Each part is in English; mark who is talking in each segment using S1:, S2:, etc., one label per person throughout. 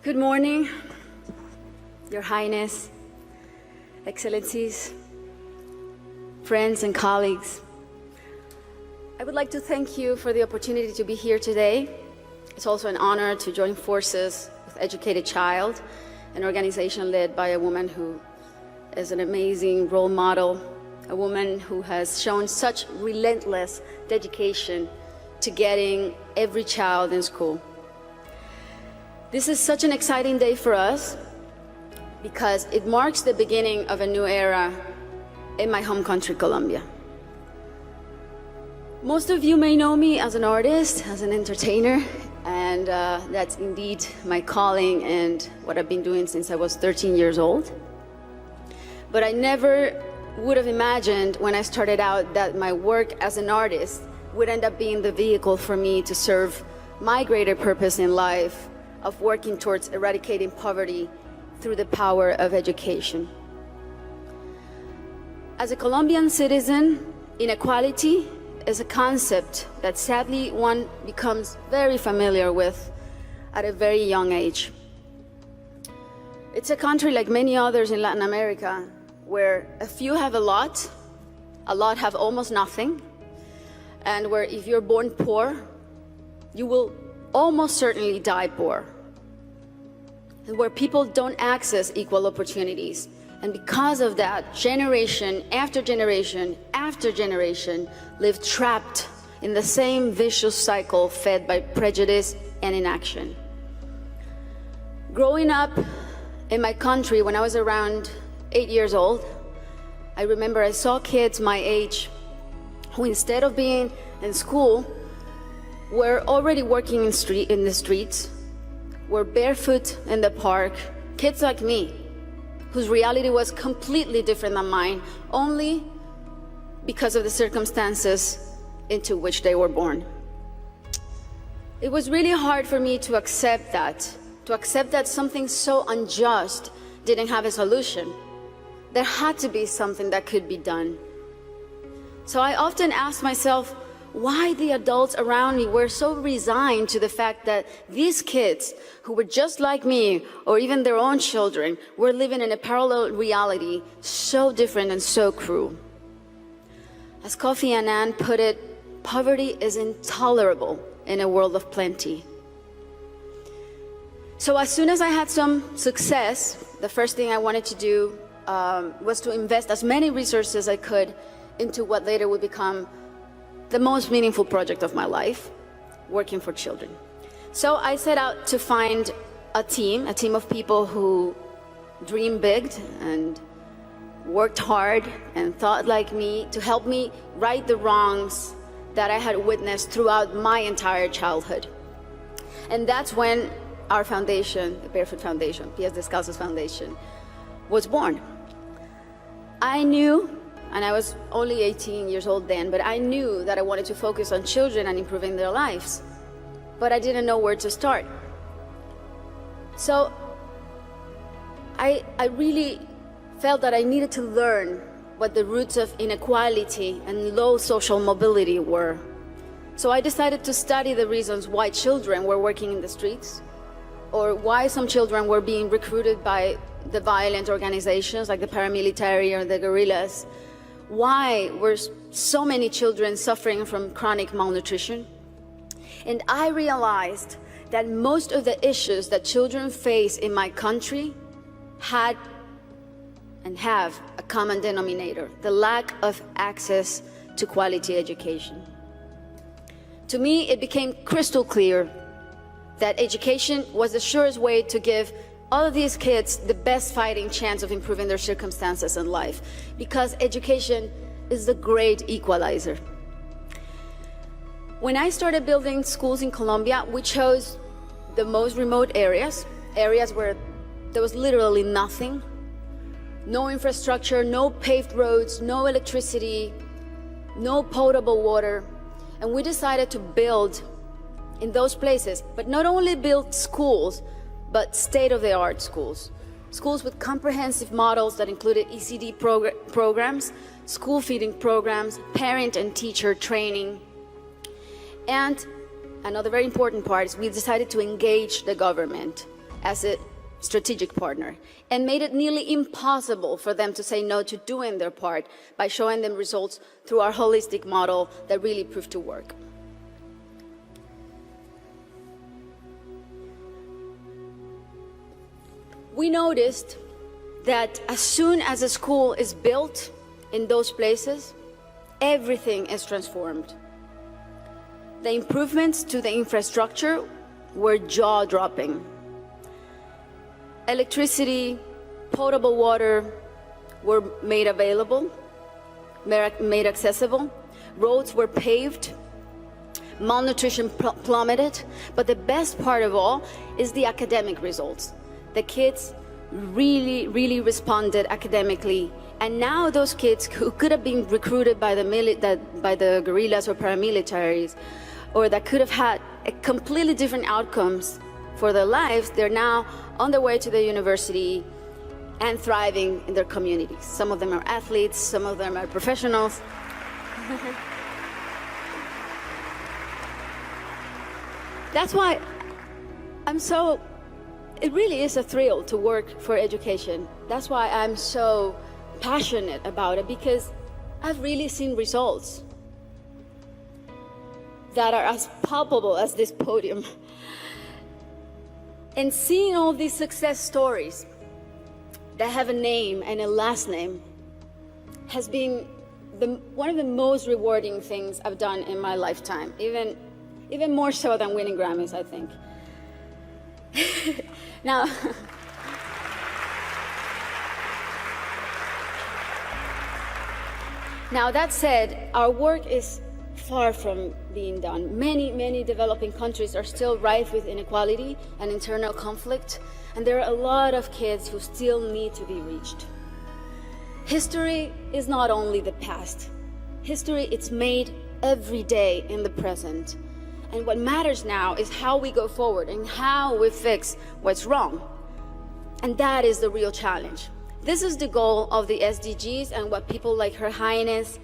S1: Good morning, Your Highness, Excellencies, friends and colleagues. I would like to thank you for the opportunity to be here today. It's also an honor to join forces with Educated Child, an organization led by a woman who is an amazing role model, a woman who has shown such relentless dedication to getting every child in school. This is such an exciting day for us because it marks the beginning of a new era in my home country, Colombia. Most of you may know me as an artist, as an entertainer, and that's indeed my calling and what I've been doing since I was 13 years old. But I never would have imagined when I started out that my work as an artist would end up being the vehicle for me to serve my greater purpose in life of working towards eradicating poverty through the power of education. As a Colombian citizen, inequality is a concept that sadly one becomes very familiar with at a very young age. It's a country like many others in Latin America where a few have a lot have almost nothing, and where if you're born poor, you will almost certainly die poor, and where people don't access equal opportunities. And because of that, generation after generation after generation live trapped in the same vicious cycle fed by prejudice and inaction. Growing up in my country when I was around 8 years old, I remember I saw kids my age who, instead of being in school, were already working in the streets, were barefoot in the park, kids like me, whose reality was completely different than mine, only because of the circumstances into which they were born. It was really hard for me to accept that something so unjust didn't have a solution. There had to be something that could be done. So I often asked myself why the adults around me were so resigned to the fact that these kids, who were just like me, or even their own children, were living in a parallel reality so different and so cruel. As Kofi Annan put it, poverty is intolerable in a world of plenty. So as soon as I had some success, the first thing I wanted to do was to invest as many resources as I could into what later would become the most meaningful project of my life, working for children. So I set out to find a team of people who dreamed big and worked hard and thought like me to help me right the wrongs that I had witnessed throughout my entire childhood. And that's when our foundation, the Barefoot Foundation, Pies Descalzos Foundation, was born. I knew, and I was only 18 years old then, but I knew that I wanted to focus on children and improving their lives, but I didn't know where to start. So I really felt that I needed to learn what the roots of inequality and low social mobility were. So I decided to study the reasons why children were working in the streets, or why some children were being recruited by the violent organizations like the paramilitary or the guerrillas. Why were so many children suffering from chronic malnutrition? And I realized that most of the issues that children face in my country had and have a common denominator: the lack of access to quality education. To me, it became crystal clear that education was the surest way to give all of these kids the best fighting chance of improving their circumstances in life, because education is the great equalizer. When I started building schools in Colombia, we chose the most remote areas where there was literally nothing, no infrastructure, no paved roads, no electricity, no potable water. And we decided to build in those places, but not only build schools, but state-of-the-art schools. Schools with comprehensive models that included ECD programs, school feeding programs, parent and teacher training. And another very important part is we decided to engage the government as a strategic partner and made it nearly impossible for them to say no to doing their part by showing them results through our holistic model that really proved to work. We noticed that as soon as a school is built in those places, everything is transformed. The improvements to the infrastructure were jaw-dropping. Electricity, potable water were made available, made accessible. Roads were paved. Malnutrition plummeted. But the best part of all is the academic results. The kids really responded academically. And now those kids who could have been recruited by the guerrillas or paramilitaries, or that could have had completely different outcomes for their lives, they're now on their way to the university and thriving in their communities. Some of them are athletes, some of them are professionals. That's why it really is a thrill to work for education. That's why I'm so passionate about it, because I've really seen results that are as palpable as this podium. And seeing all these success stories that have a name and a last name has been one of the most rewarding things I've done in my lifetime, even more so than winning Grammys, I think. Now that said, our work is far from being done. Many developing countries are still rife with inequality and internal conflict, and there are a lot of kids who still need to be reached. History is not only the past. History, it's made every day in the present. And what matters now is how we go forward and how we fix what's wrong. And that is the real challenge. This is the goal of the SDGs and what people like Her Highness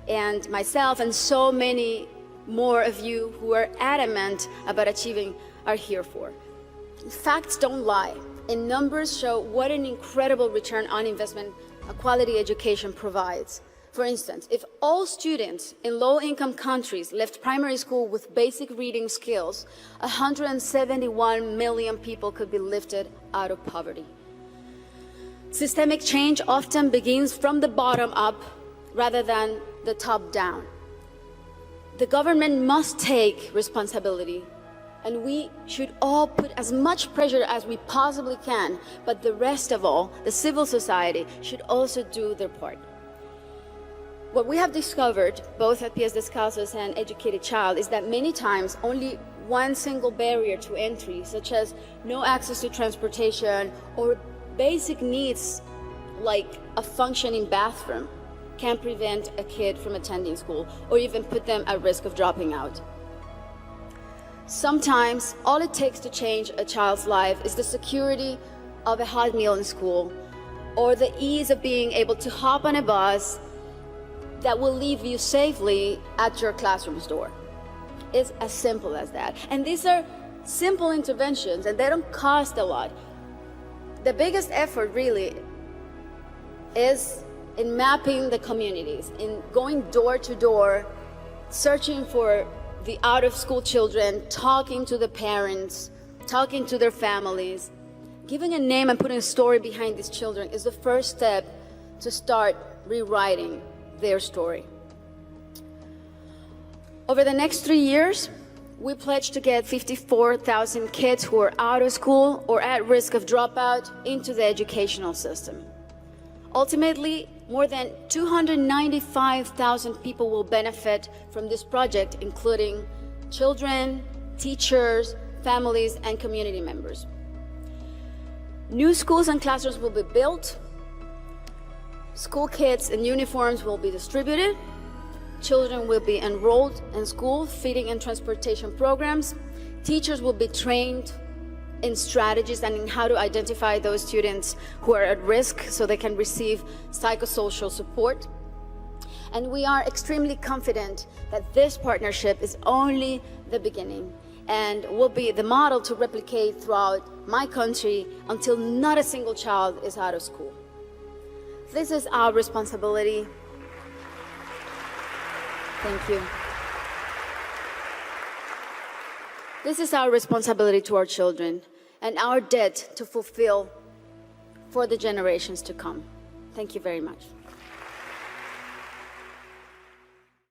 S1: and myself and so many more of you who are adamant about achieving are here for. Facts don't lie, and numbers show what an incredible return on investment a quality education provides. For instance, if all students in low-income countries left primary school with basic reading skills, 171 million people could be lifted out of poverty. Systemic change often begins from the bottom up rather than the top down. The government must take responsibility, and we should all put as much pressure as we possibly can, but the rest of all, the civil society, should also do their part. What we have discovered, both at Pies Descalzos and Educated Child, is that many times only one single barrier to entry, such as no access to transportation or basic needs like a functioning bathroom, can prevent a kid from attending school or even put them at risk of dropping out. Sometimes all it takes to change a child's life is the security of a hot meal in school or the ease of being able to hop on a bus that will leave you safely at your classroom's door. It's as simple as that. And these are simple interventions and they don't cost a lot. The biggest effort really is in mapping the communities, in going door to door, searching for the out-of-school children, talking to the parents, talking to their families. Giving a name and putting a story behind these children is the first step to start rewriting their story. Over the next 3 years, we pledge to get 54,000 kids who are out of school or at risk of dropout into the educational system. Ultimately, more than 295,000 people will benefit from this project, including children, teachers, families, and community members. New schools and classrooms will be built. School kits and uniforms will be distributed. Children will be enrolled in school, feeding and transportation programs. Teachers will be trained in strategies and in how to identify those students who are at risk so they can receive psychosocial support. And we are extremely confident that this partnership is only the beginning and will be the model to replicate throughout my country until not a single child is out of school. This is our responsibility. Thank you. This is our responsibility to our children and our debt to fulfill for the generations to come. Thank you very much.